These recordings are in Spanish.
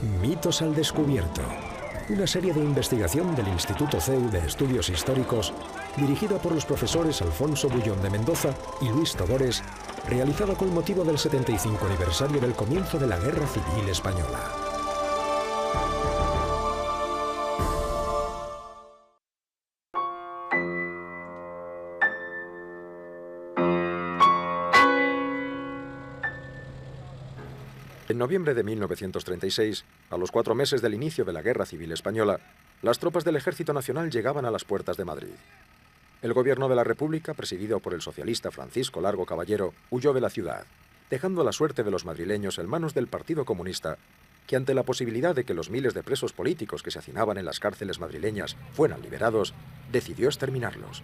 Mitos al descubierto. Una serie de investigación del Instituto CEU de Estudios Históricos, dirigida por los profesores Alfonso Bullón de Mendoza y Luis Todores, realizada con motivo del 75 aniversario del comienzo de la Guerra Civil Española. En noviembre de 1936, a los 4 meses del inicio de la Guerra Civil Española, las tropas del Ejército Nacional llegaban a las puertas de Madrid. El gobierno de la República, presidido por el socialista Francisco Largo Caballero, huyó de la ciudad, dejando la suerte de los madrileños en manos del Partido Comunista, que ante la posibilidad de que los miles de presos políticos que se hacinaban en las cárceles madrileñas fueran liberados, decidió exterminarlos.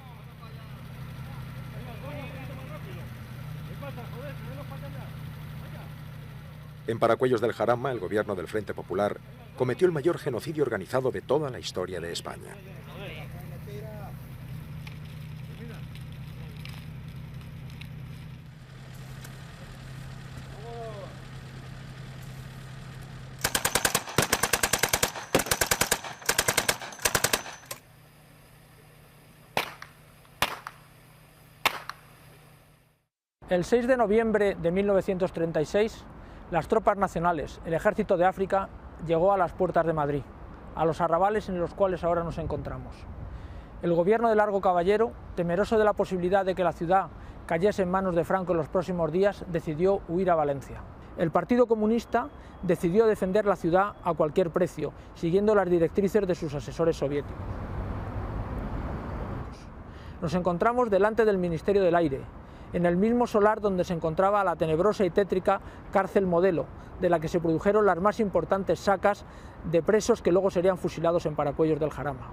En Paracuellos del Jarama, el gobierno del Frente Popular cometió el mayor genocidio organizado de toda la historia de España. El 6 de noviembre de 1936, las tropas nacionales, el Ejército de África, llegó a las puertas de Madrid, a los arrabales en los cuales ahora nos encontramos. El gobierno de Largo Caballero, temeroso de la posibilidad de que la ciudad cayese en manos de Franco en los próximos días, decidió huir a Valencia. El Partido Comunista decidió defender la ciudad a cualquier precio, siguiendo las directrices de sus asesores soviéticos. Nos encontramos delante del Ministerio del Aire, en el mismo solar donde se encontraba la tenebrosa y tétrica cárcel Modelo, de la que se produjeron las más importantes sacas de presos que luego serían fusilados en Paracuellos del Jarama.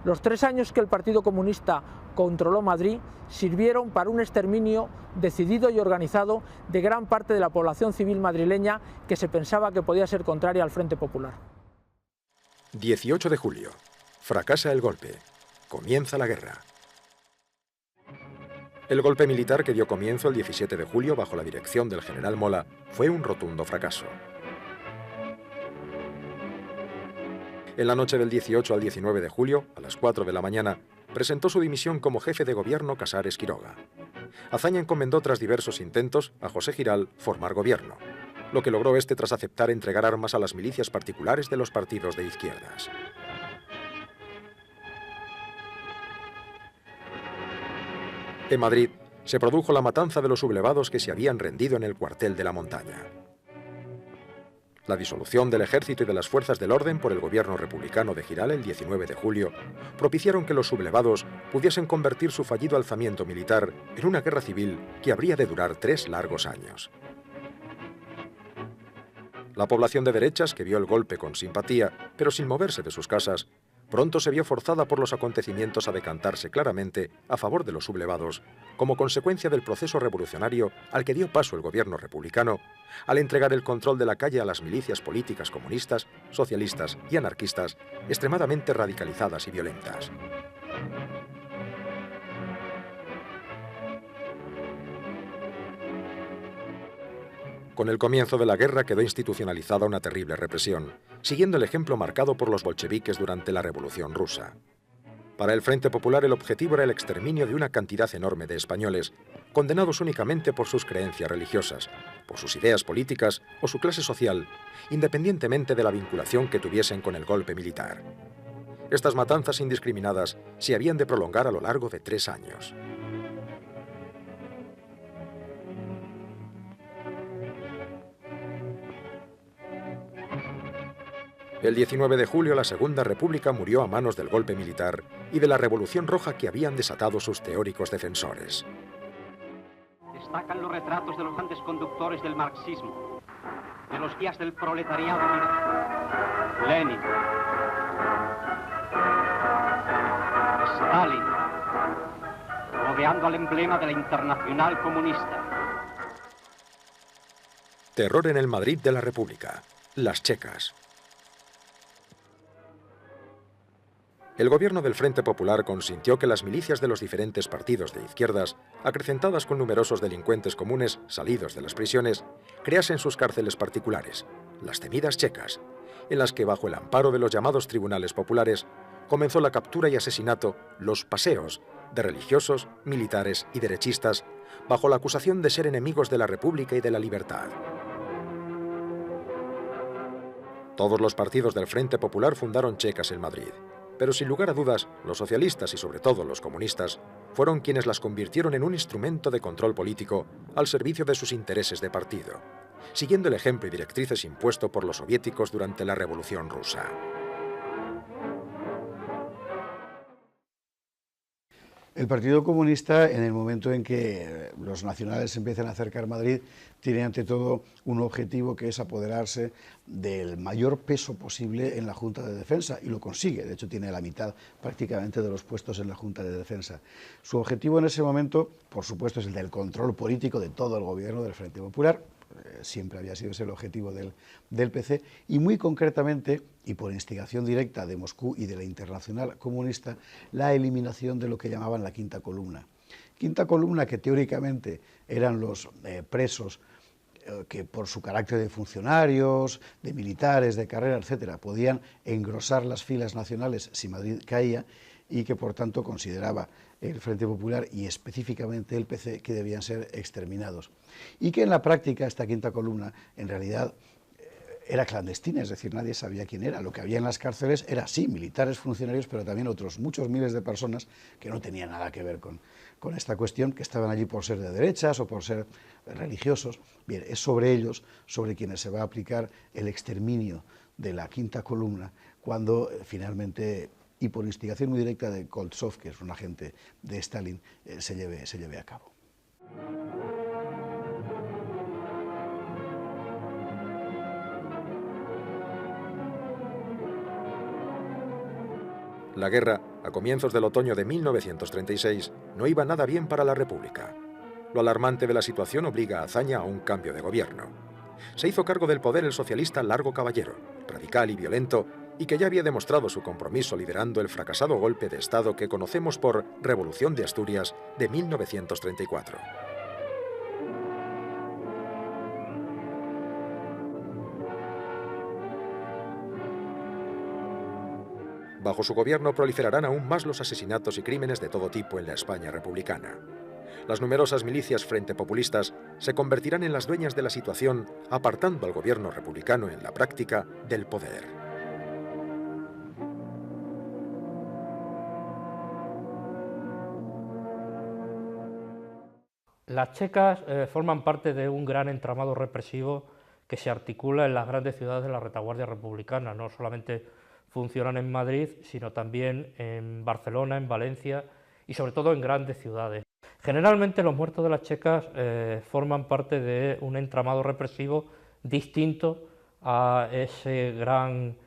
Los 3 años que el Partido Comunista controló Madrid sirvieron para un exterminio decidido y organizado de gran parte de la población civil madrileña que se pensaba que podía ser contraria al Frente Popular. 18 de julio. Fracasa el golpe. Comienza la guerra. El golpe militar que dio comienzo el 17 de julio bajo la dirección del general Mola fue un rotundo fracaso. En la noche del 18 al 19 de julio, a las 4 de la mañana, presentó su dimisión como jefe de gobierno Casares Quiroga. Azaña encomendó tras diversos intentos a José Giral formar gobierno, lo que logró este tras aceptar entregar armas a las milicias particulares de los partidos de izquierdas. En Madrid se produjo la matanza de los sublevados que se habían rendido en el cuartel de la Montaña. La disolución del ejército y de las fuerzas del orden por el gobierno republicano de Giral el 19 de julio propiciaron que los sublevados pudiesen convertir su fallido alzamiento militar en una guerra civil que habría de durar 3 largos años. La población de derechas, que vio el golpe con simpatía, pero sin moverse de sus casas, pronto se vio forzada por los acontecimientos a decantarse claramente a favor de los sublevados, como consecuencia del proceso revolucionario al que dio paso el gobierno republicano, al entregar el control de la calle a las milicias políticas comunistas, socialistas y anarquistas, extremadamente radicalizadas y violentas. Con el comienzo de la guerra quedó institucionalizada una terrible represión, siguiendo el ejemplo marcado por los bolcheviques durante la Revolución Rusa. Para el Frente Popular el objetivo era el exterminio de una cantidad enorme de españoles, condenados únicamente por sus creencias religiosas, por sus ideas políticas o su clase social, independientemente de la vinculación que tuviesen con el golpe militar. Estas matanzas indiscriminadas se habían de prolongar a lo largo de 3 años. El 19 de julio la Segunda República murió a manos del golpe militar y de la Revolución Roja que habían desatado sus teóricos defensores. Destacan los retratos de los grandes conductores del marxismo, de los guías del proletariado: Lenin, Stalin, rodeando al emblema de la Internacional Comunista. Terror en el Madrid de la República. Las checas. El gobierno del Frente Popular consintió que las milicias de los diferentes partidos de izquierdas, acrecentadas con numerosos delincuentes comunes salidos de las prisiones, creasen sus cárceles particulares, las temidas checas, en las que, bajo el amparo de los llamados tribunales populares, comenzó la captura y asesinato, los paseos, de religiosos, militares y derechistas, bajo la acusación de ser enemigos de la República y de la libertad. Todos los partidos del Frente Popular fundaron checas en Madrid, pero sin lugar a dudas, los socialistas y sobre todo los comunistas fueron quienes las convirtieron en un instrumento de control político al servicio de sus intereses de partido, siguiendo el ejemplo y directrices impuesto por los soviéticos durante la Revolución Rusa. El Partido Comunista, en el momento en que los nacionales empiezan a acercar a Madrid, tiene ante todo un objetivo que es apoderarse del mayor peso posible en la Junta de Defensa, y lo consigue. De hecho, tiene la mitad prácticamente de los puestos en la Junta de Defensa. Su objetivo en ese momento, por supuesto, es el del control político de todo el gobierno del Frente Popular. Siempre había sido ese el objetivo del PC, y muy concretamente, y por instigación directa de Moscú y de la Internacional Comunista, la eliminación de lo que llamaban la quinta columna. Quinta columna, que teóricamente eran los presos que por su carácter de funcionarios, de militares, de carrera, etcétera, podían engrosar las filas nacionales si Madrid caía, y que por tanto consideraba el Frente Popular y específicamente el PC que debían ser exterminados. Y que en la práctica esta quinta columna en realidad era clandestina, es decir, nadie sabía quién era. Lo que había en las cárceles era, sí, militares, funcionarios, pero también otros muchos miles de personas que no tenían nada que ver con esta cuestión, que estaban allí por ser de derechas o por ser religiosos. Bien, es sobre ellos sobre quienes se va a aplicar el exterminio de la quinta columna cuando finalmente, y por instigación muy directa de Koltsov, que es un agente de Stalin, se lleve a cabo. La guerra, a comienzos del otoño de 1936, no iba nada bien para la República. Lo alarmante de la situación obliga a Azaña a un cambio de gobierno. Se hizo cargo del poder el socialista Largo Caballero, radical y violento, y que ya había demostrado su compromiso liderando el fracasado golpe de Estado que conocemos por Revolución de Asturias de 1934. Bajo su gobierno proliferarán aún más los asesinatos y crímenes de todo tipo en la España republicana. Las numerosas milicias frente populistas se convertirán en las dueñas de la situación, apartando al gobierno republicano en la práctica del poder. Las checas forman parte de un gran entramado represivo que se articula en las grandes ciudades de la retaguardia republicana. No solamente funcionan en Madrid, sino también en Barcelona, en Valencia y sobre todo en grandes ciudades. Generalmente los muertos de las checas forman parte de un entramado represivo distinto a ese gran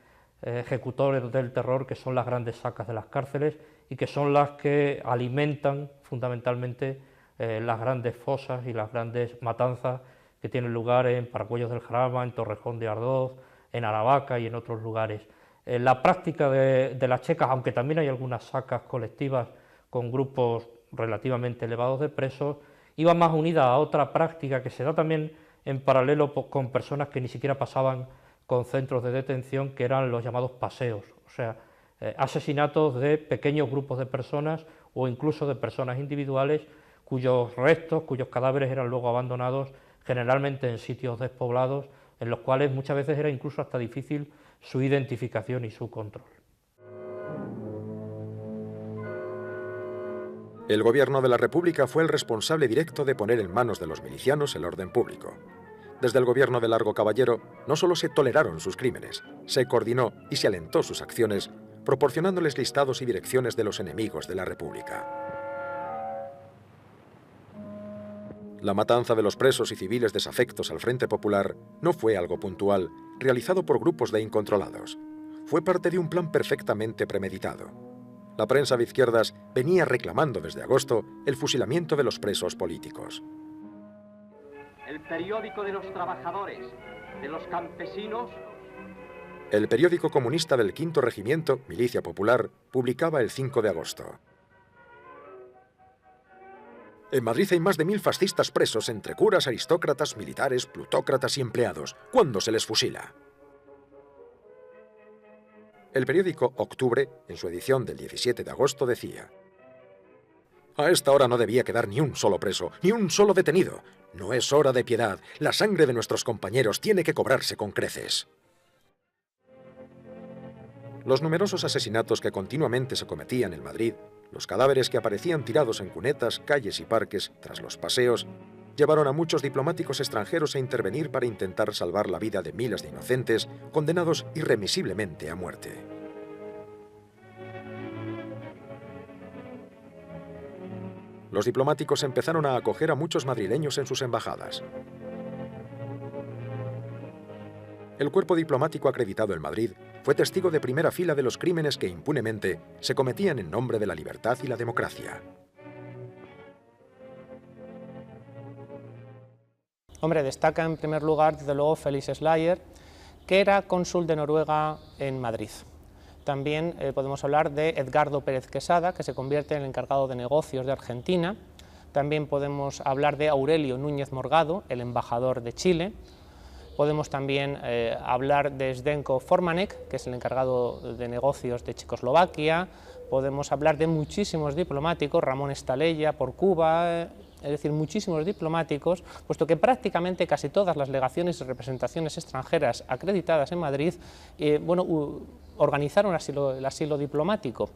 ejecutor del terror que son las grandes sacas de las cárceles y que son las que alimentan fundamentalmente las grandes fosas y las grandes matanzas que tienen lugar en Paracuellos del Jarama, en Torrejón de Ardoz, en Aravaca y en otros lugares. La práctica de las checas, aunque también hay algunas sacas colectivas con grupos relativamente elevados de presos, iba más unida a otra práctica que se da también en paralelo con personas que ni siquiera pasaban con centros de detención, que eran los llamados paseos, o sea, asesinatos de pequeños grupos de personas o incluso de personas individuales cuyos restos, cuyos cadáveres eran luego abandonados generalmente en sitios despoblados, en los cuales muchas veces era incluso hasta difícil su identificación y su control. El gobierno de la República fue el responsable directo de poner en manos de los milicianos el orden público. Desde el gobierno de Largo Caballero no solo se toleraron sus crímenes, se coordinó y se alentó sus acciones, proporcionándoles listados y direcciones de los enemigos de la República. La matanza de los presos y civiles desafectos al Frente Popular no fue algo puntual, realizado por grupos de incontrolados. Fue parte de un plan perfectamente premeditado. La prensa de izquierdas venía reclamando desde agosto el fusilamiento de los presos políticos. El periódico de los trabajadores, de los campesinos. El periódico comunista del Quinto Regimiento, Milicia Popular, publicaba el 5 de agosto. En Madrid hay más de 1000 fascistas presos entre curas, aristócratas, militares, plutócratas y empleados. ¿Cuándo se les fusila? El periódico Octubre, en su edición del 17 de agosto, decía: «A esta hora no debía quedar ni un solo preso, ni un solo detenido. No es hora de piedad. La sangre de nuestros compañeros tiene que cobrarse con creces». Los numerosos asesinatos que continuamente se cometían en Madrid, los cadáveres que aparecían tirados en cunetas, calles y parques tras los paseos, llevaron a muchos diplomáticos extranjeros a intervenir para intentar salvar la vida de miles de inocentes condenados irremisiblemente a muerte. Los diplomáticos empezaron a acoger a muchos madrileños en sus embajadas. El cuerpo diplomático acreditado en Madrid fue testigo de primera fila de los crímenes que impunemente se cometían en nombre de la libertad y la democracia. Hombre, destaca en primer lugar, desde luego, Felix Slayer, que era cónsul de Noruega en Madrid. También podemos hablar de Edgardo Pérez Quesada, que se convierte en el encargado de negocios de Argentina. También podemos hablar de Aurelio Núñez Morgado, el embajador de Chile. Podemos también hablar de Zdenko Formanek, que es el encargado de negocios de Checoslovaquia. Podemos hablar de muchísimos diplomáticos, Ramón Estalella por Cuba, es decir, muchísimos diplomáticos, puesto que prácticamente casi todas las legaciones y representaciones extranjeras acreditadas en Madrid organizaron el asilo diplomático.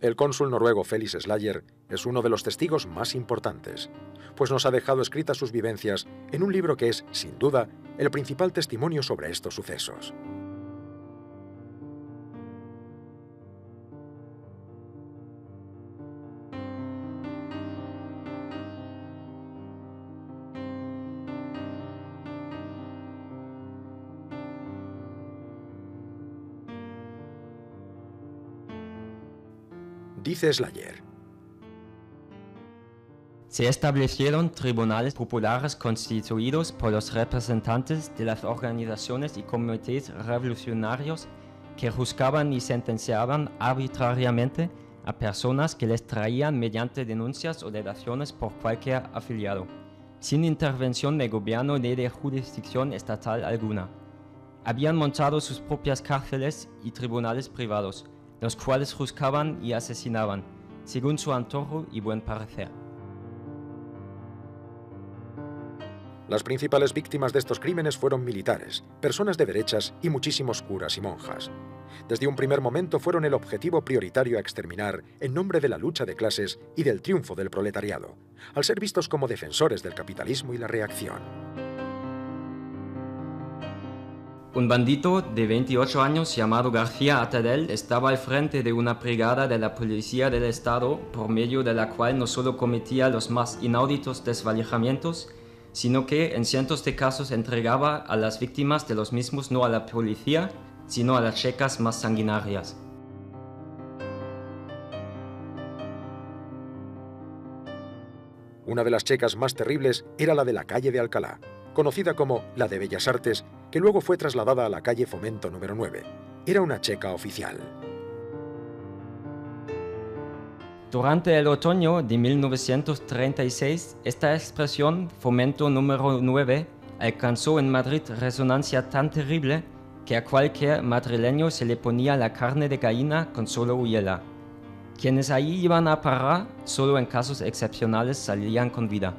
El cónsul noruego Felix Slayer es uno de los testigos más importantes, pues nos ha dejado escritas sus vivencias en un libro que es, sin duda, el principal testimonio sobre estos sucesos. Dice Slayer: Se establecieron tribunales populares constituidos por los representantes de las organizaciones y comités revolucionarios que juzgaban y sentenciaban arbitrariamente a personas que les traían mediante denuncias o delaciones por cualquier afiliado, sin intervención de gobierno ni de jurisdicción estatal alguna. Habían montado sus propias cárceles y tribunales privados, los cuales juzgaban y asesinaban, según su antojo y buen parecer. Las principales víctimas de estos crímenes fueron militares, personas de derechas y muchísimos curas y monjas. Desde un primer momento fueron el objetivo prioritario a exterminar en nombre de la lucha de clases y del triunfo del proletariado, al ser vistos como defensores del capitalismo y la reacción. Un bandito de 28 años llamado García Atadell estaba al frente de una brigada de la Policía del Estado, por medio de la cual no solo cometía los más inauditos desvalijamientos, sino que en cientos de casos entregaba a las víctimas de los mismos no a la policía, sino a las checas más sanguinarias. Una de las checas más terribles era la de la calle de Alcalá, conocida como la de Bellas Artes, que luego fue trasladada a la calle Fomento número 9. Era una checa oficial. Durante el otoño de 1936, esta expresión, Fomento número 9, alcanzó en Madrid resonancia tan terrible que a cualquier madrileño se le ponía la carne de gallina con solo oírla. Quienes ahí iban a parar, solo en casos excepcionales salían con vida.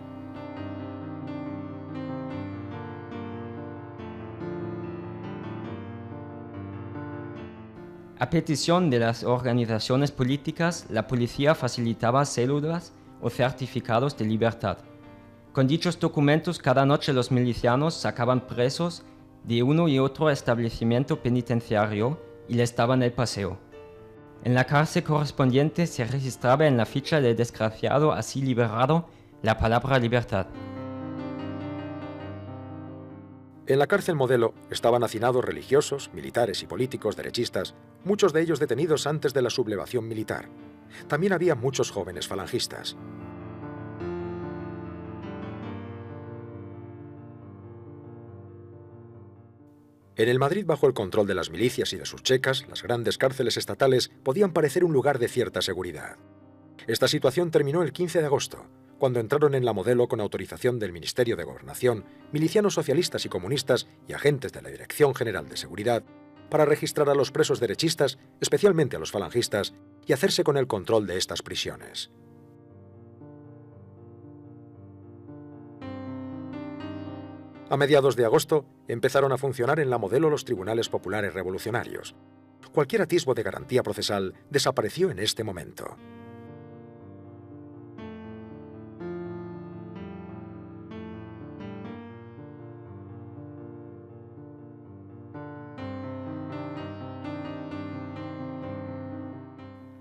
A petición de las organizaciones políticas, la policía facilitaba cédulas o certificados de libertad. Con dichos documentos, cada noche los milicianos sacaban presos de uno y otro establecimiento penitenciario y les daban el paseo. En la cárcel correspondiente se registraba en la ficha del desgraciado así liberado la palabra libertad. En la cárcel Modelo estaban hacinados religiosos, militares y políticos derechistas, muchos de ellos detenidos antes de la sublevación militar. También había muchos jóvenes falangistas. En el Madrid bajo el control de las milicias y de sus checas, las grandes cárceles estatales podían parecer un lugar de cierta seguridad. Esta situación terminó el 15 de agosto, cuando entraron en la Modelo con autorización del Ministerio de Gobernación, milicianos socialistas y comunistas y agentes de la Dirección General de Seguridad, para registrar a los presos derechistas, especialmente a los falangistas, y hacerse con el control de estas prisiones. A mediados de agosto empezaron a funcionar en la Modelo los tribunales populares revolucionarios. Cualquier atisbo de garantía procesal desapareció en este momento.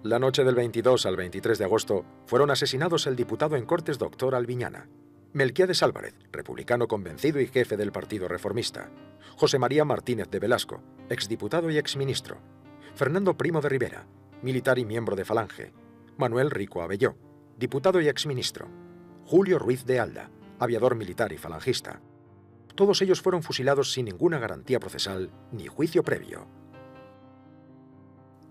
La noche del 22 al 23 de agosto fueron asesinados el diputado en Cortes Doctor Albiñana, Melquiades Álvarez, republicano convencido y jefe del Partido Reformista, José María Martínez de Velasco, exdiputado y exministro, Fernando Primo de Rivera, militar y miembro de Falange, Manuel Rico Abelló, diputado y exministro, Julio Ruiz de Alda, aviador militar y falangista. Todos ellos fueron fusilados sin ninguna garantía procesal ni juicio previo.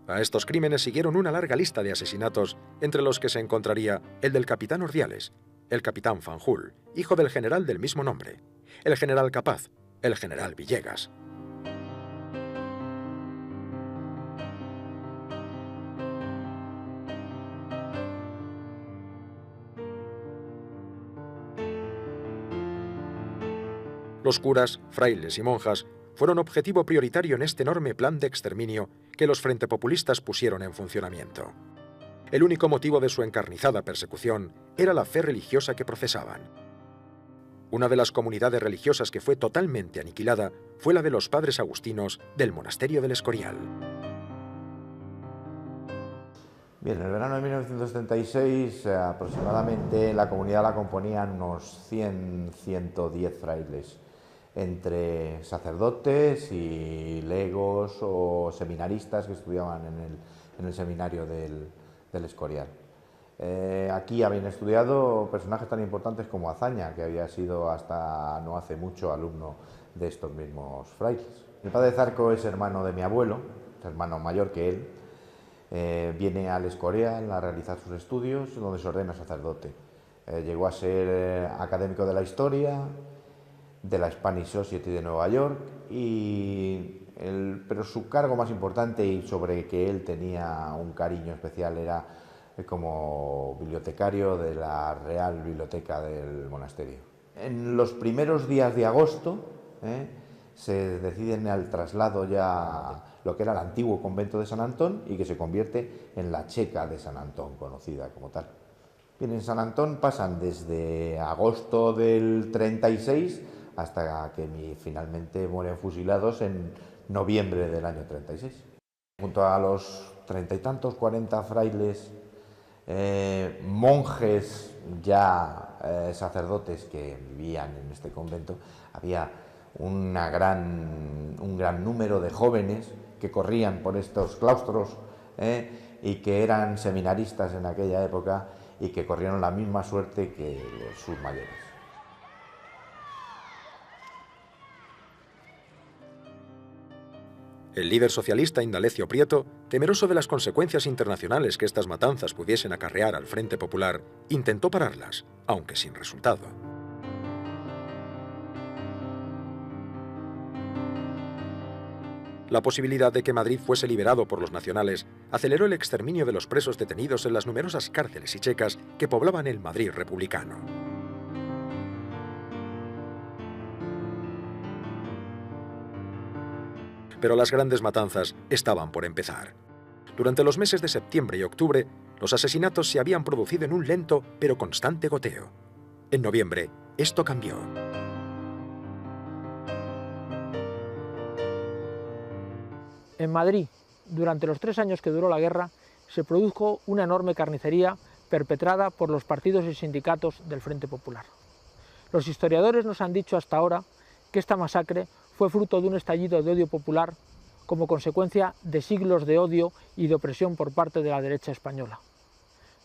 A estos crímenes siguieron una larga lista de asesinatos, entre los que se encontraría el del capitán Ordiales, el capitán Fanjul, hijo del general del mismo nombre, el general Capaz, el general Villegas. Los curas, frailes y monjas fueron objetivo prioritario en este enorme plan de exterminio que los frentepopulistas pusieron en funcionamiento. El único motivo de su encarnizada persecución era la fe religiosa que profesaban. Una de las comunidades religiosas que fue totalmente aniquilada fue la de los padres agustinos del monasterio del Escorial. Bien, en el verano de 1976 aproximadamente la comunidad la componían unos 100-110 frailes, entre sacerdotes y legos o seminaristas que estudiaban en el seminario del Escorial. Aquí habían estudiado personajes tan importantes como Azaña, que había sido hasta no hace mucho alumno de estos mismos frailes. El padre Zarco es hermano de mi abuelo, es hermano mayor que él. Viene al Escorial a realizar sus estudios, donde se ordena sacerdote. Llegó a ser académico de la historia, de la Spanish Society de Nueva York, pero su cargo más importante y sobre que él tenía un cariño especial era como bibliotecario de la Real Biblioteca del monasterio. En los primeros días de agosto se deciden al traslado ya lo que era el antiguo convento de San Antón y que se convierte en la Checa de San Antón, conocida como tal. Bien, en San Antón pasan desde agosto del 36 hasta que finalmente mueren fusilados en noviembre del año 36. Junto a los 30 y tantos, 40 frailes, monjes ya sacerdotes que vivían en este convento, había un gran número de jóvenes que corrían por estos claustros y que eran seminaristas en aquella época y que corrieron la misma suerte que sus mayores. El líder socialista Indalecio Prieto, temeroso de las consecuencias internacionales que estas matanzas pudiesen acarrear al Frente Popular, intentó pararlas, aunque sin resultado. La posibilidad de que Madrid fuese liberado por los nacionales aceleró el exterminio de los presos detenidos en las numerosas cárceles y checas que poblaban el Madrid republicano. Pero las grandes matanzas estaban por empezar. Durante los meses de septiembre y octubre, los asesinatos se habían producido en un lento pero constante goteo. En noviembre, esto cambió. En Madrid, durante los 3 años que duró la guerra, se produjo una enorme carnicería perpetrada por los partidos y sindicatos del Frente Popular. Los historiadores nos han dicho hasta ahora que esta masacre fue fruto de un estallido de odio popular como consecuencia de siglos de odio y de opresión por parte de la derecha española.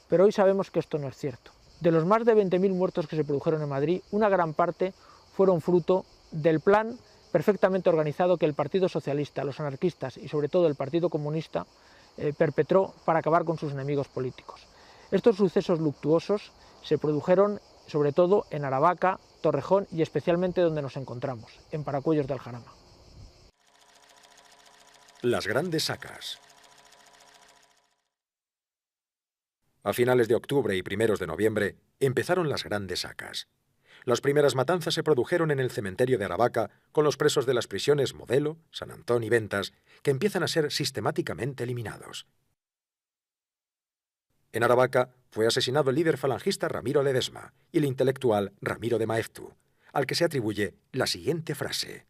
Pero hoy sabemos que esto no es cierto. De los más de 20.000 muertos que se produjeron en Madrid, una gran parte fueron fruto del plan perfectamente organizado que el Partido Socialista, los anarquistas y sobre todo el Partido Comunista perpetró para acabar con sus enemigos políticos. Estos sucesos luctuosos se produjeron sobre todo en Aravaca, Torrejón y especialmente donde nos encontramos, en Paracuellos del Jarama. Las grandes sacas. A finales de octubre y primeros de noviembre empezaron las grandes sacas. Las primeras matanzas se produjeron en el cementerio de Aravaca con los presos de las prisiones Modelo, San Antón y Ventas, que empiezan a ser sistemáticamente eliminados. En Aravaca fue asesinado el líder falangista Ramiro Ledesma y el intelectual Ramiro de Maeztu, al que se atribuye la siguiente frase.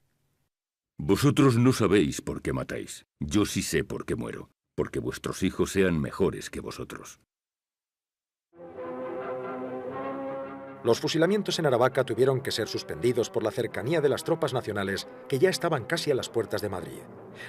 Vosotros no sabéis por qué matáis. Yo sí sé por qué muero, porque vuestros hijos sean mejores que vosotros. Los fusilamientos en Aravaca tuvieron que ser suspendidos por la cercanía de las tropas nacionales que ya estaban casi a las puertas de Madrid,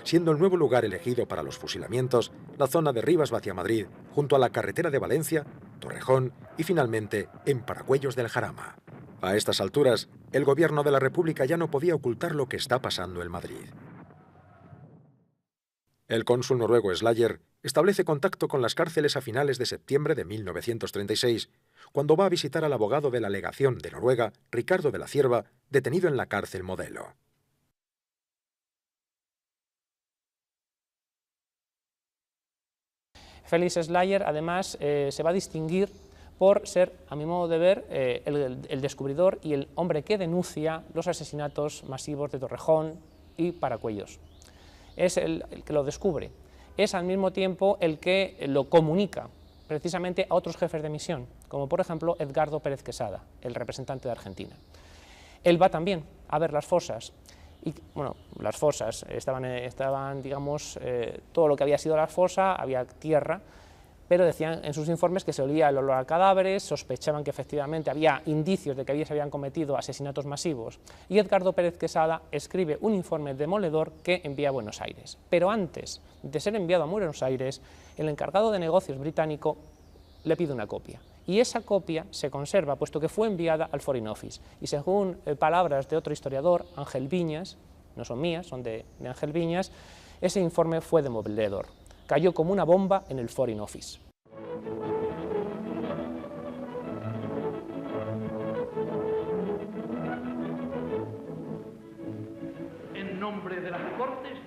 siendo el nuevo lugar elegido para los fusilamientos la zona de Rivas-Vaciamadrid, junto a la carretera de Valencia, Torrejón y finalmente en Paracuellos del Jarama. A estas alturas, el gobierno de la República ya no podía ocultar lo que está pasando en Madrid. El cónsul noruego Slayer establece contacto con las cárceles a finales de septiembre de 1936, cuando va a visitar al abogado de la legación de Noruega, Ricardo de la Cierva, detenido en la cárcel Modelo. Felix Slayer, además, se va a distinguir por ser, a mi modo de ver, el descubridor y el hombre que denuncia los asesinatos masivos de Torrejón y Paracuellos. Es el que lo descubre. Es al mismo tiempo el que lo comunica precisamente a otros jefes de misión, como por ejemplo Edgardo Pérez Quesada, el representante de Argentina. Él va también a ver las fosas, y bueno, las fosas estaban digamos, todo lo que había sido la fosa, había tierra, pero decían en sus informes que se olía el olor a cadáveres, sospechaban que efectivamente había indicios de que allí se habían cometido asesinatos masivos, y Edgardo Pérez Quesada escribe un informe demoledor que envía a Buenos Aires. Pero antes de ser enviado a Buenos Aires, el encargado de negocios británico le pide una copia, y esa copia se conserva, puesto que fue enviada al Foreign Office, y según palabras de otro historiador, Ángel Viñas, no son mías, son de Ángel Viñas, ese informe fue demoledor. Cayó como una bomba en el Foreign Office. En nombre de las Cortes,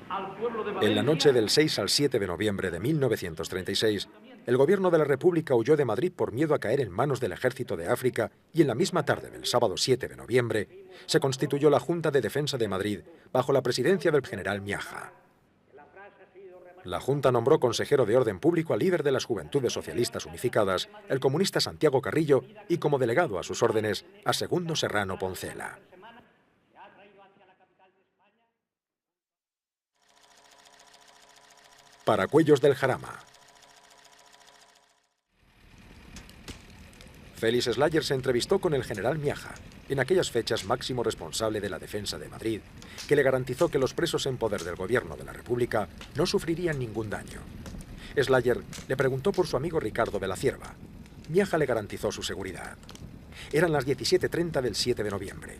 al pueblo de Valencia. En la noche del 6 al 7 de noviembre de 1936, el gobierno de la República huyó de Madrid por miedo a caer en manos del Ejército de África y en la misma tarde del sábado 7 de noviembre se constituyó la Junta de Defensa de Madrid bajo la presidencia del general Miaja. La Junta nombró consejero de Orden Público al líder de las Juventudes Socialistas Unificadas, el comunista Santiago Carrillo, y como delegado a sus órdenes a Segundo Serrano Poncela. Paracuellos del Jarama. Felix Slayer se entrevistó con el general Miaja, en aquellas fechas máximo responsable de la defensa de Madrid, que le garantizó que los presos en poder del gobierno de la República no sufrirían ningún daño. Slayer le preguntó por su amigo Ricardo de la Cierva. Miaja le garantizó su seguridad. Eran las 17:30 del 7 de noviembre.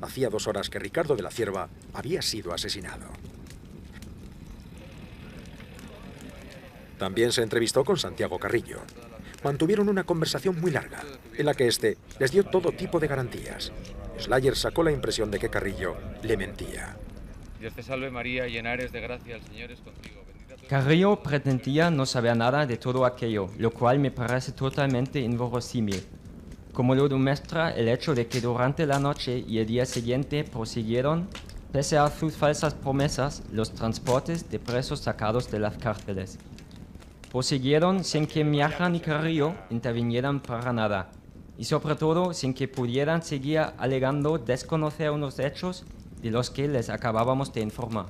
Hacía 2 horas que Ricardo de la Cierva había sido asesinado. También se entrevistó con Santiago Carrillo. Mantuvieron una conversación muy larga, en la que éste les dio todo tipo de garantías. Slayer sacó la impresión de que Carrillo le mentía. Dios te salve María, llena eres de gracia, el Señor es contigo. Carrillo pretendía no saber nada de todo aquello, lo cual me parece totalmente inverosímil, como lo demuestra el hecho de que durante la noche y el día siguiente prosiguieron, pese a sus falsas promesas, los transportes de presos sacados de las cárceles. Prosiguieron sin que Miaja ni Carrillo intervinieran para nada, y sobre todo sin que pudieran seguir alegando desconocer unos hechos de los que les acabábamos de informar.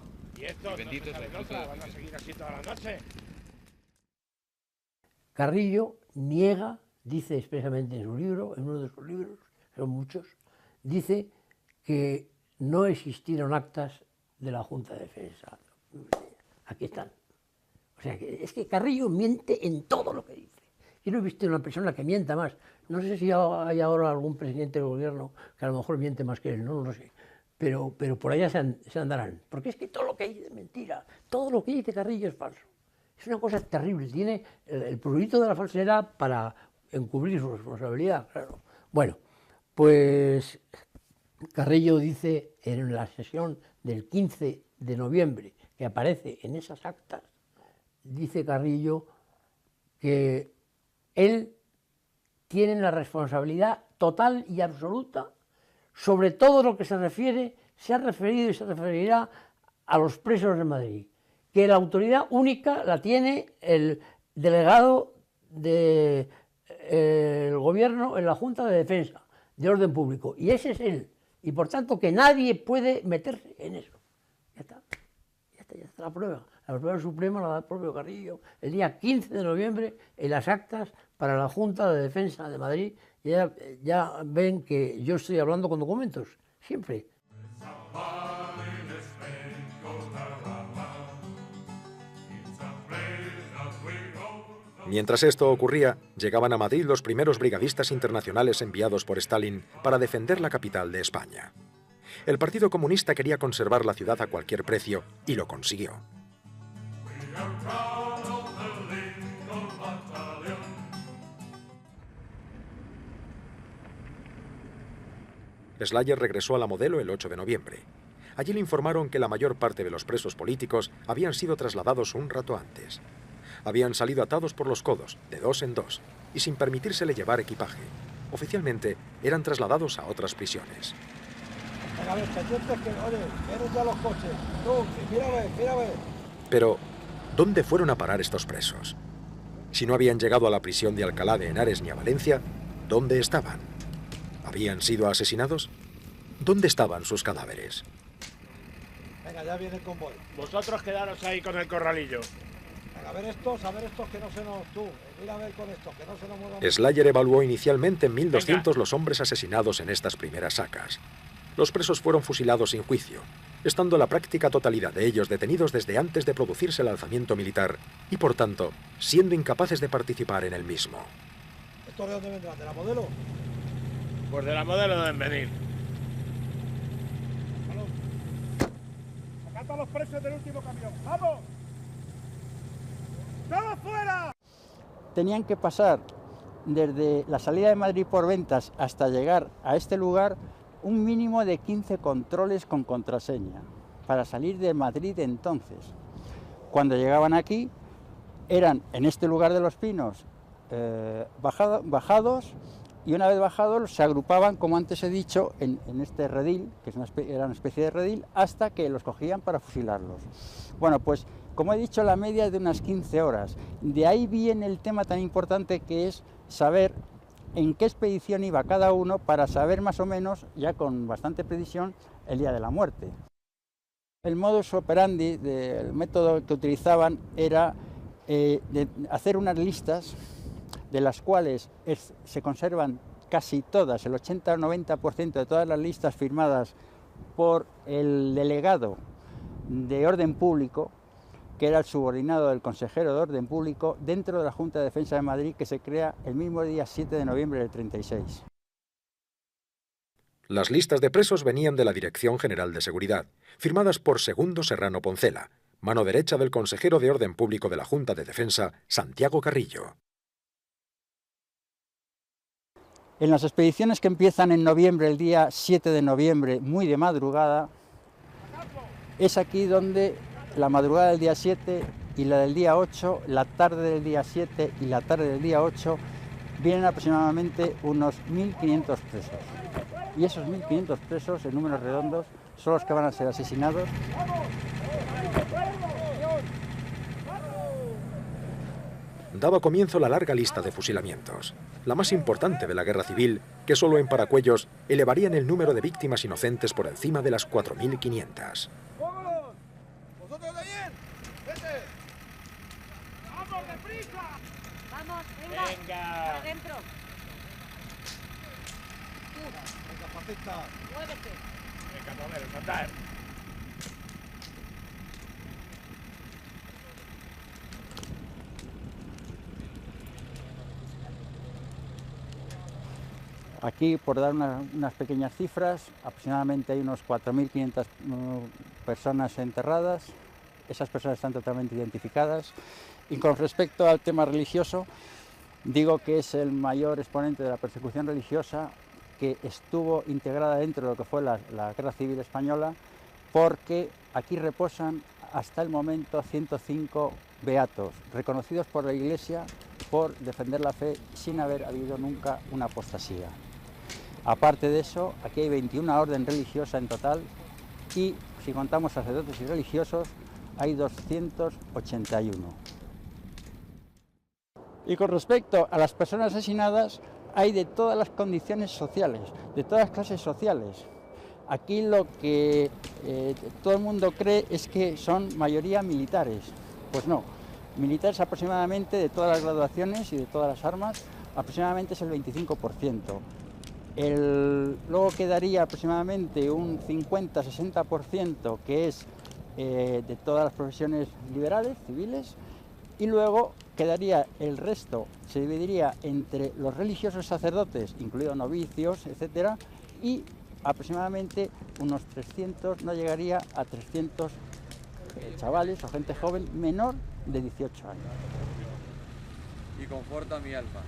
Carrillo niega, dice expresamente en su libro, en uno de sus libros, son muchos, dice que no existieron actas de la Junta de Defensa. Aquí están. O sea, es que Carrillo miente en todo lo que dice. Yo no he visto una persona que mienta más. No sé si hay ahora algún presidente del gobierno que a lo mejor miente más que él, no lo sé. Pero por allá se andarán. Porque es que todo lo que dice es mentira. Todo lo que dice Carrillo es falso. Es una cosa terrible. Tiene el prurito de la falsedad para encubrir su responsabilidad, claro. Bueno, pues Carrillo dice en la sesión del 15 de noviembre, que aparece en esas actas, dice Carrillo que él tiene la responsabilidad total y absoluta sobre todo lo que se ha referido y se referirá a los presos de Madrid, que la autoridad única la tiene el delegado del gobierno en la Junta de Defensa de Orden Público, y ese es él, y por tanto que nadie puede meterse en eso. Ya está la prueba. La prueba suprema la da el propio Carrillo el día 15 de noviembre en las actas para la Junta de Defensa de Madrid. Ya ven que yo estoy hablando con documentos, siempre. Mientras esto ocurría, llegaban a Madrid los primeros brigadistas internacionales enviados por Stalin para defender la capital de España. El Partido Comunista quería conservar la ciudad a cualquier precio y lo consiguió. Slayer regresó a La Modelo el 8 de noviembre. Allí le informaron que la mayor parte de los presos políticos habían sido trasladados un rato antes. Habían salido atados por los codos, de dos en dos, y sin permitírsele llevar equipaje. Oficialmente, eran trasladados a otras prisiones. Pero, ¿dónde fueron a parar estos presos? Si no habían llegado a la prisión de Alcalá de Henares ni a Valencia, ¿dónde estaban? ¿Habían sido asesinados? ¿Dónde estaban sus cadáveres? Venga, ya viene el convoy. Vosotros quedaros ahí con el corralillo. Venga, a ver estos que no se nos... Tú, mira a ver con estos, que no se nos muevan. Slayer evaluó inicialmente en 1.200 los hombres asesinados en estas primeras sacas. Los presos fueron fusilados sin juicio, estando la práctica totalidad de ellos detenidos desde antes de producirse el alzamiento militar y, por tanto, siendo incapaces de participar en el mismo. ¿Estos de dónde vendrán? ¿De La Modelo? Pues de La Modelo deben venir. ¡Sacad a los presos del último camión! ¡Vamos! ¡Todos fuera! Tenían que pasar desde la salida de Madrid por Ventas hasta llegar a este lugar un mínimo de 15 controles con contraseña para salir de Madrid entonces. Cuando llegaban aquí, eran en este lugar de Los Pinos bajados, y una vez bajados se agrupaban, como antes he dicho, en este redil, que era una especie de redil, hasta que los cogían para fusilarlos. Bueno, pues como he dicho, la media es de unas 15 horas. De ahí viene el tema tan importante que es saber en qué expedición iba cada uno para saber más o menos, ya con bastante precisión, el día de la muerte. El modus operandi, el método que utilizaban era de hacer unas listas de las cuales se conservan casi todas, el 80 o 90% de todas las listas firmadas por el delegado de Orden Público, que era el subordinado del consejero de Orden Público, dentro de la Junta de Defensa de Madrid, que se crea el mismo día 7 de noviembre del 36. Las listas de presos venían de la Dirección General de Seguridad, firmadas por Segundo Serrano Poncela, mano derecha del consejero de Orden Público de la Junta de Defensa, Santiago Carrillo. En las expediciones que empiezan en noviembre, el día 7 de noviembre, muy de madrugada, es aquí donde la madrugada del día 7 y la del día 8, la tarde del día 7 y la tarde del día 8, vienen aproximadamente unos 1.500 presos. Y esos 1.500 presos, en números redondos, son los que van a ser asesinados. Daba comienzo la larga lista de fusilamientos, la más importante de la Guerra Civil, que solo en Paracuellos elevarían el número de víctimas inocentes por encima de las 4.500. ¡Vosotros de bien! ¡Vete! ¡Vamos, deprisa! ¡Vamos, venga! ¡Venga! ¡Adentro! ¡Venga, fascista! ¡Muévete! Venga, tomeros, andar. Aquí, por dar unas pequeñas cifras, aproximadamente hay unos 4.500 personas enterradas. Esas personas están totalmente identificadas. Y con respecto al tema religioso, Digo que es el mayor exponente de la persecución religiosa que estuvo integrada dentro de lo que fue la Guerra Civil Española, porque aquí reposan hasta el momento 105 beatos, reconocidos por la Iglesia por defender la fe sin haber habido nunca una apostasía. Aparte de eso, aquí hay 21 órdenes religiosas en total y, si contamos sacerdotes y religiosos, hay 281. Y con respecto a las personas asesinadas, hay de todas las condiciones sociales, de todas las clases sociales. Aquí lo que todo el mundo cree es que son mayoría militares. Pues no, militares aproximadamente de todas las graduaciones y de todas las armas, aproximadamente es el 25%. Luego quedaría aproximadamente un 50-60% que es de todas las profesiones liberales, civiles, y luego quedaría el resto, se dividiría entre los religiosos sacerdotes, incluidos novicios, etcétera, y aproximadamente unos 300, no llegaría a 300 chavales o gente joven menor de 18 años. Y conforta mi alma,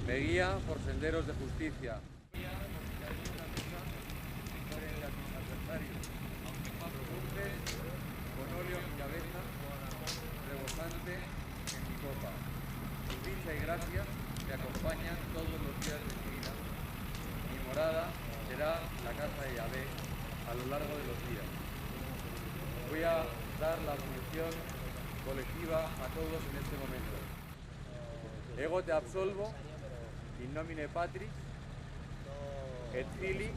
me guía por senderos de justicia. Con óleo mi cabeza, rebosante en mi copa. Tu dicha y gracia me acompañan todos los días de mi vida. Mi morada será la casa de Yahvé a lo largo de los días. Voy a dar la bendición colectiva a todos en este momento. Ego te absolvo, in nomine Patris, et Filii,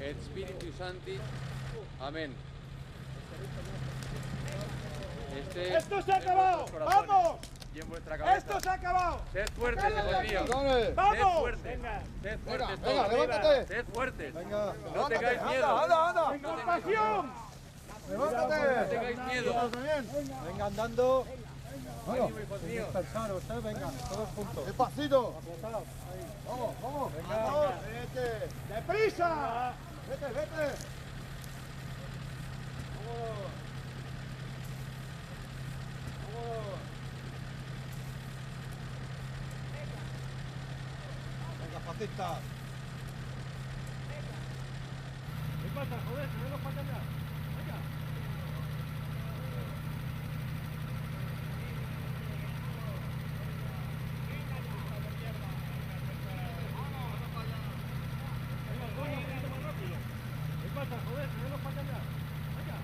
et Spiritus Sancti. Amén. ¡Esto se ha acabado! ¡Vamos! Y en vuestra cabeza. ¡Esto se ha acabado! Sed fuertes, hijos míos. ¡Vamos! Sed fuertes. Sed fuertes todos. levántate. Sed fuertes. Venga. No tengáis miedo. ¡Anda! ¡Con pasión! ¡Levántate! No tengáis miedo. Venga andando. Ánimo, hijos míos. Dispersaros, venga, todos juntos. ¡Despacito! Vamos, vamos. ¡Vamos! ¡Vete! ¡Deprisa! ¡Vete, vete! Venga, fascistas. ¿Qué pasa, joder? ¿Se ven los patas ya? Venga. ¿Qué pasa, joder? ¿Se ven los patas ya? Venga.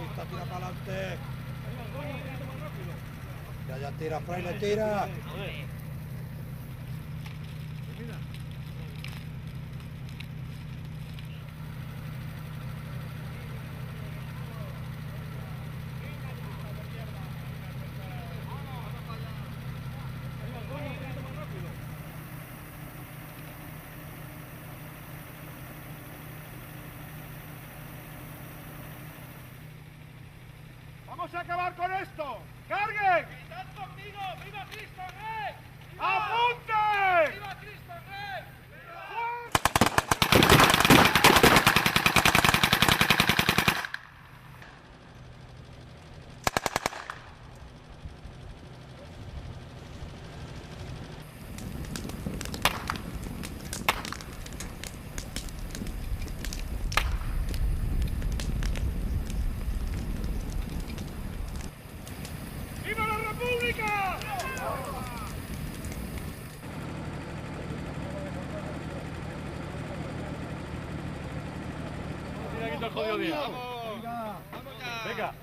Lista, tira para adelante. Ya tira, fraile, tira. ¡Vamos a acabar con esto! ¡Carguen! ¡Gritad conmigo! ¡Viva Cristo Rey! ¡Apunte! ¡Viva Cristo Rey! ¡Viva la República! Mira aquí está el jodido día. Venga. Venga.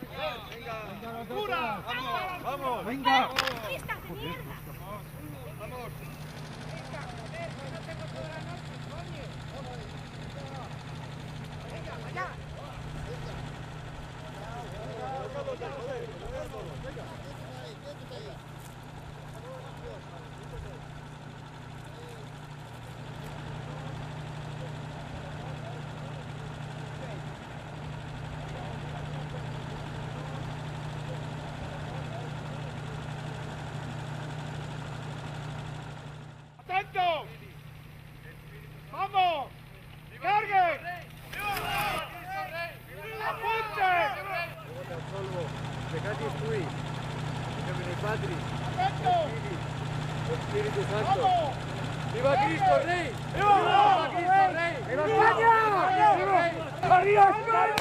¡Cura! ¡Vamos! ¡Venga! ¡Vamos! ¡Atentos! ¡Vamos! ¡Carguen! Espíritu Santo. ¡Viva Cristo Rey! ¡Viva Cristo Rey! ¡Viva España! ¡Viva España!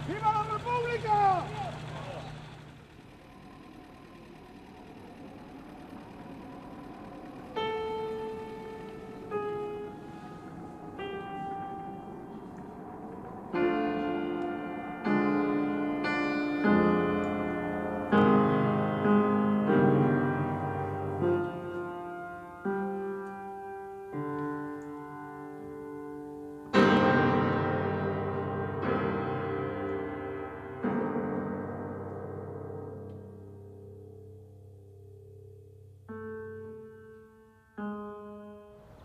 ¡Viva la República!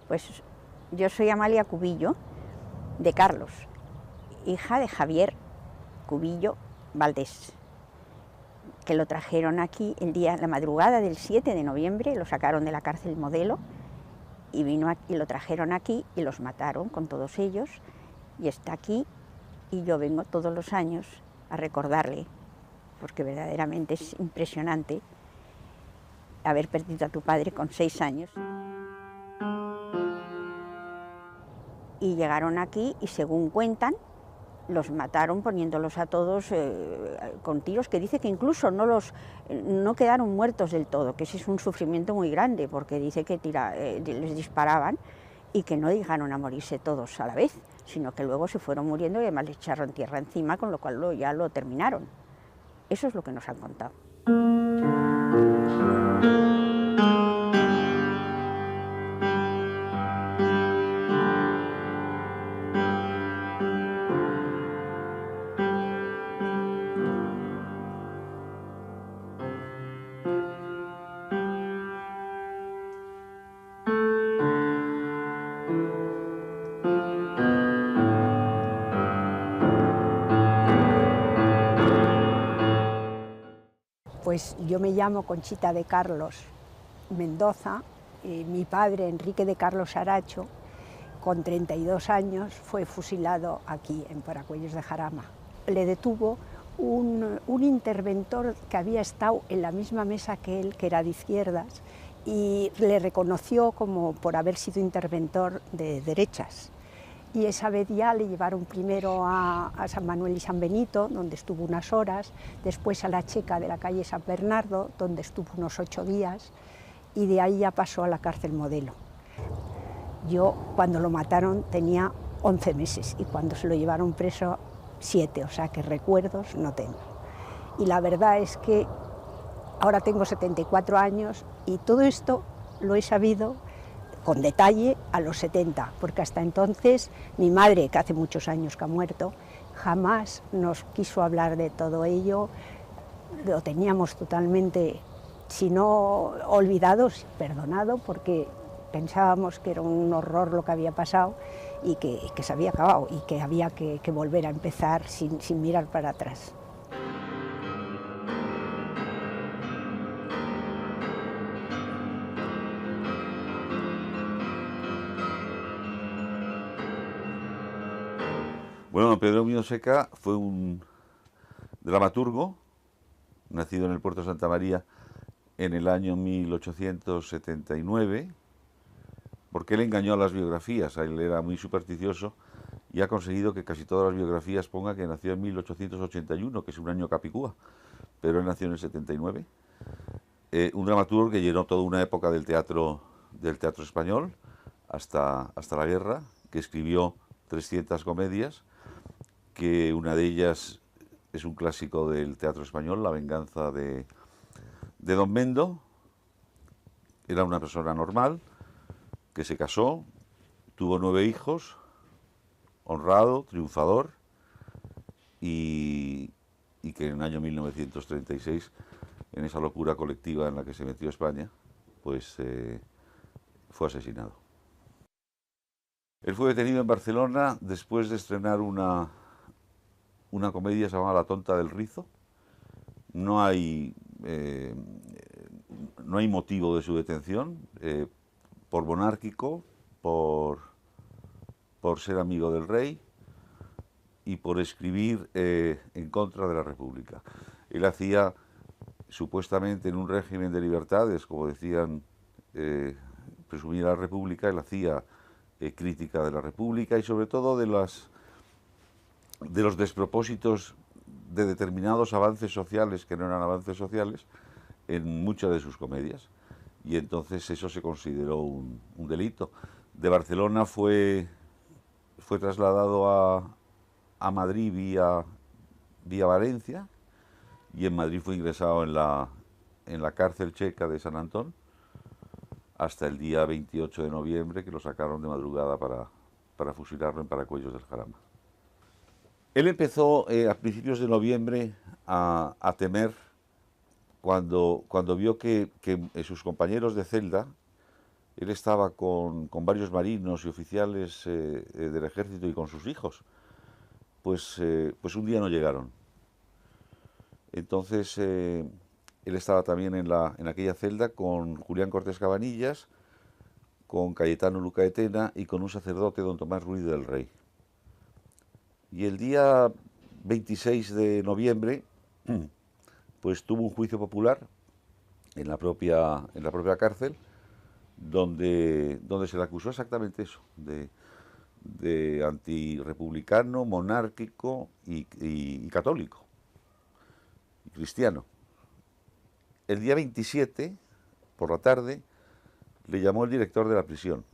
Pues yo soy Amalia Cubillo, de Carlos, hija de Javier Cubillo Valdés, que lo trajeron aquí la madrugada del 7 de noviembre, lo sacaron de la cárcel Modelo y lo trajeron aquí y los mataron con todos ellos, y está aquí, y yo vengo todos los años a recordarle, porque verdaderamente es impresionante haber perdido a tu padre con 6 años. Y llegaron aquí y, según cuentan, los mataron poniéndolos a todos con tiros, que dice que incluso no quedaron muertos del todo, que ese es un sufrimiento muy grande, porque dice que les disparaban y que no llegaron a morirse todos a la vez, sino que luego se fueron muriendo y además le echaron tierra encima, con lo cual ya lo terminaron. Eso es lo que nos han contado. Pues yo me llamo Conchita de Carlos Mendoza, mi padre Enrique de Carlos Aracho, con 32 años, fue fusilado aquí en Paracuellos de Jarama. Le detuvo un interventor que había estado en la misma mesa que él, que era de izquierdas, y le reconoció como por haber sido interventor de derechas. Y esa vez ya le llevaron primero a San Manuel y San Benito, donde estuvo unas horas, después a la Checa de la calle San Bernardo, donde estuvo unos 8 días, y de ahí ya pasó a la cárcel Modelo. Yo, cuando lo mataron, tenía 11 meses, y cuando se lo llevaron preso, 7, o sea que recuerdos no tengo. Y la verdad es que ahora tengo 74 años, y todo esto lo he sabido con detalle a los 70, porque hasta entonces mi madre, que hace muchos años que ha muerto, jamás nos quiso hablar de todo ello, lo teníamos totalmente, si no olvidado, perdonado, porque pensábamos que era un horror lo que había pasado y que se había acabado y que había que volver a empezar sin mirar para atrás. Bueno, Pedro Muñoz Seca fue un dramaturgo, nacido en el puerto de Santa María en el año 1879, porque él engañó a las biografías, él era muy supersticioso y ha conseguido que casi todas las biografías pongan que nació en 1881, que es un año capicúa, pero él nació en el 79. Un dramaturgo que llenó toda una época del teatro español hasta la guerra, que escribió 300 comedias, que una de ellas es un clásico del teatro español, La venganza de Don Mendo. Era una persona normal, que se casó, tuvo 9 hijos, honrado, triunfador, y que en el año 1936, en esa locura colectiva en la que se metió España, pues fue asesinado. Él fue detenido en Barcelona después de estrenar una comedia llamada La tonta del rizo. No hay motivo de su detención, por monárquico, por ser amigo del rey y por escribir en contra de la República. Él hacía, supuestamente en un régimen de libertades, como decían, presumía la República, él hacía crítica de la República y sobre todo de los despropósitos de determinados avances sociales que no eran avances sociales en muchas de sus comedias, y entonces eso se consideró un delito. De Barcelona fue trasladado a Madrid vía Valencia, y en Madrid fue ingresado en la cárcel checa de San Antón hasta el día 28 de noviembre, que lo sacaron de madrugada para fusilarlo en Paracuellos del Jarama. Él empezó a principios de noviembre a temer cuando vio que sus compañeros de celda, él estaba con varios marinos y oficiales del ejército y con sus hijos, pues un día no llegaron. Entonces él estaba también en aquella celda con Julián Cortés Cabanillas, con Cayetano Lucaetena y con un sacerdote, don Tomás Ruiz del Rey. Y el día 26 de noviembre, pues tuvo un juicio popular en la propia cárcel, donde se le acusó exactamente eso, de antirrepublicano, monárquico y católico, y cristiano. El día 27, por la tarde, le llamó el director de la prisión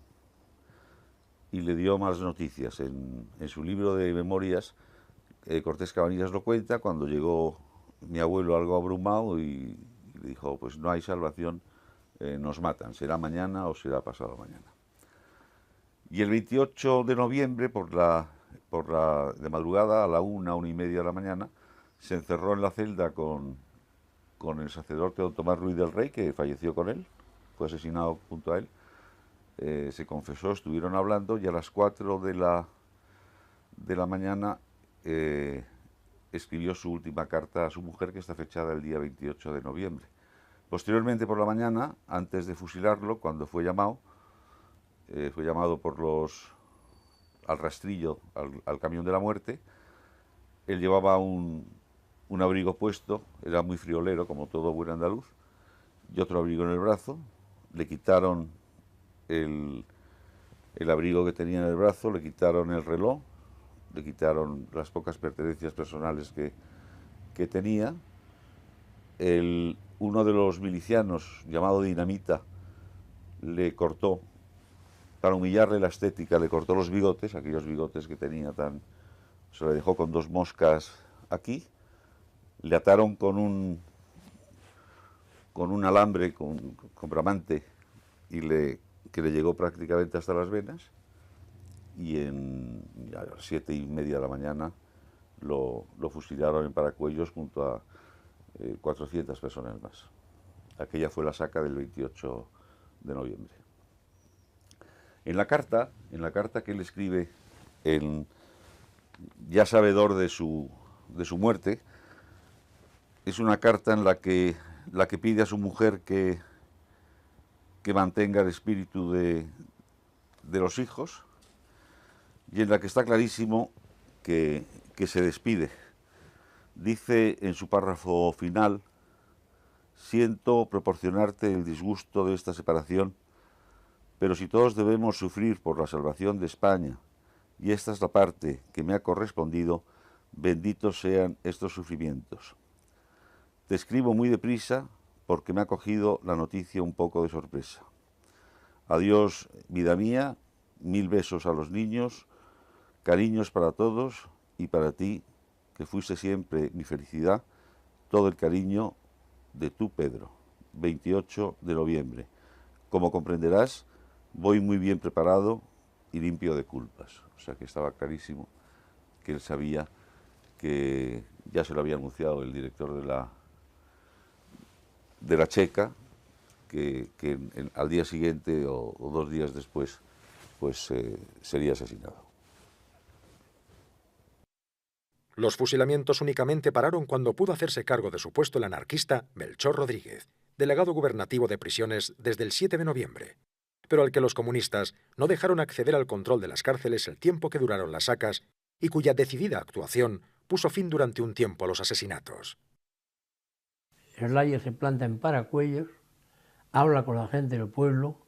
y le dio malas noticias. En su libro de memorias, Cortés Cabanillas lo cuenta, cuando llegó mi abuelo algo abrumado y le dijo, pues no hay salvación, nos matan, será mañana o será pasado mañana. Y el 28 de noviembre, de madrugada, a la 1:30 de la mañana, se encerró en la celda con el sacerdote don Tomás Ruiz del Rey, que falleció con él, fue asesinado junto a él. Se confesó, estuvieron hablando, y a las 4 de la mañana escribió su última carta a su mujer, que está fechada el día 28 de noviembre. Posteriormente, por la mañana, antes de fusilarlo, cuando fue llamado al rastrillo, al camión de la muerte. Él llevaba un abrigo puesto, era muy friolero, como todo buen andaluz, y otro abrigo en el brazo. Le quitaron el abrigo que tenía en el brazo, le quitaron el reloj, le quitaron las pocas pertenencias personales que tenía. Uno de los milicianos, llamado Dinamita, le cortó, para humillarle la estética, le cortó los bigotes, aquellos bigotes que tenía se le dejó con 2 moscas aquí, le ataron con un alambre, con bramante, que le llegó prácticamente hasta las venas, y a las 7:30 de la mañana lo fusilaron en Paracuellos junto a 400 personas más. Aquella fue la saca del 28 de noviembre. En la carta que él escribe, ya sabedor de su muerte, es una carta en la que pide a su mujer que mantenga el espíritu de los hijos, y en la que está clarísimo que se despide. Dice en su párrafo final: siento proporcionarte el disgusto de esta separación, pero si todos debemos sufrir por la salvación de España, y esta es la parte que me ha correspondido, benditos sean estos sufrimientos. Te escribo muy deprisa porque me ha cogido la noticia un poco de sorpresa. Adiós, vida mía, 1000 besos a los niños, cariños para todos y para ti, que fuiste siempre mi felicidad, todo el cariño de tu Pedro. 28 de noviembre. Como comprenderás, voy muy bien preparado y limpio de culpas. O sea que estaba clarísimo que él sabía que ya se lo había anunciado el director de la Checa, que al día siguiente o 2 días después pues sería asesinado. Los fusilamientos únicamente pararon cuando pudo hacerse cargo de su puesto el anarquista Melchor Rodríguez, delegado gubernativo de prisiones desde el 7 de noviembre, pero al que los comunistas no dejaron acceder al control de las cárceles el tiempo que duraron las sacas y cuya decidida actuación puso fin durante un tiempo a los asesinatos. Slayer se planta en Paracuellos, habla con la gente del pueblo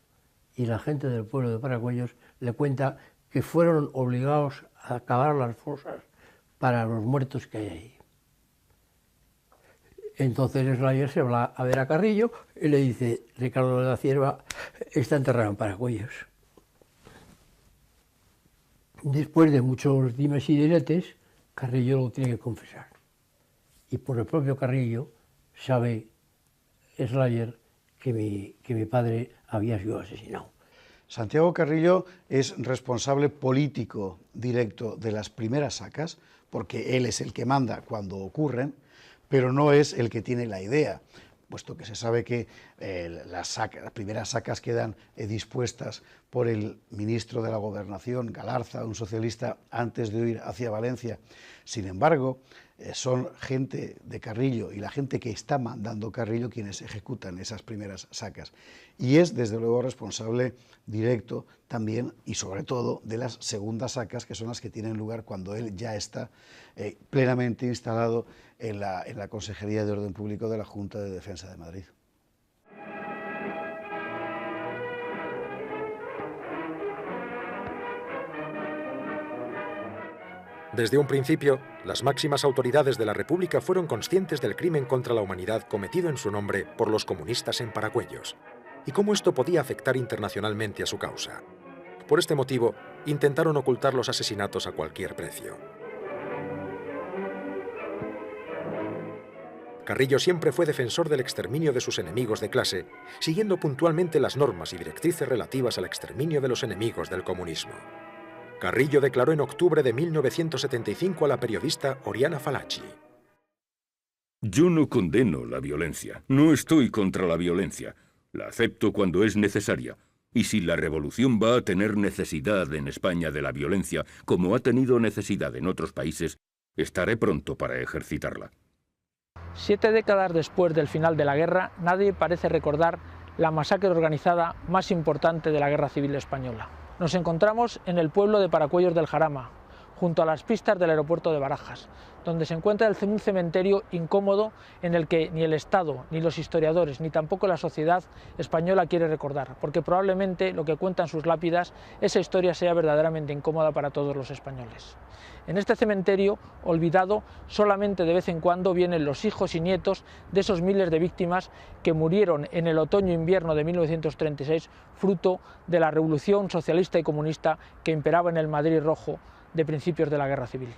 y la gente del pueblo de Paracuellos le cuenta que fueron obligados a cavar las fosas para los muertos que hay ahí. Entonces Slayer se va a ver a Carrillo y le dice: Ricardo de la Cierva está enterrado en Paracuellos. Después de muchos dimes y diretes, Carrillo lo tiene que confesar. Y por el propio Carrillo sabe Slayer que mi padre había sido asesinado. Santiago Carrillo es responsable político directo de las primeras sacas, porque él es el que manda cuando ocurren, pero no es el que tiene la idea, puesto que se sabe que las primeras sacas quedan dispuestas por el ministro de la Gobernación, Galarza, un socialista, antes de huir hacia Valencia. Sin embargo, son gente de Carrillo y la gente que está mandando Carrillo quienes ejecutan esas primeras sacas. Y es, desde luego, responsable directo también y sobre todo de las segundas sacas, que son las que tienen lugar cuando él ya está plenamente instalado en la Consejería de Orden Público de la Junta de Defensa de Madrid. Desde un principio, las máximas autoridades de la República fueron conscientes del crimen contra la humanidad cometido en su nombre por los comunistas en Paracuellos, y cómo esto podía afectar internacionalmente a su causa. Por este motivo, intentaron ocultar los asesinatos a cualquier precio. Carrillo siempre fue defensor del exterminio de sus enemigos de clase, siguiendo puntualmente las normas y directrices relativas al exterminio de los enemigos del comunismo. Carrillo declaró en octubre de 1975 a la periodista Oriana Fallaci: Yo no condeno la violencia, no estoy contra la violencia, la acepto cuando es necesaria, y si la revolución va a tener necesidad en España de la violencia, como ha tenido necesidad en otros países, estaré pronto para ejercitarla. 7 décadas después del final de la guerra, nadie parece recordar la masacre organizada más importante de la Guerra Civil Española. Nos encontramos en el pueblo de Paracuellos del Jarama, junto a las pistas del aeropuerto de Barajas, donde se encuentra un cementerio incómodo en el que ni el Estado, ni los historiadores, ni tampoco la sociedad española quiere recordar, porque probablemente lo que cuentan sus lápidas, esa historia sea verdaderamente incómoda para todos los españoles. En este cementerio, olvidado, solamente de vez en cuando vienen los hijos y nietos de esos miles de víctimas que murieron en el otoño-invierno de 1936, fruto de la revolución socialista y comunista que imperaba en el Madrid rojo de principios de la Guerra Civil.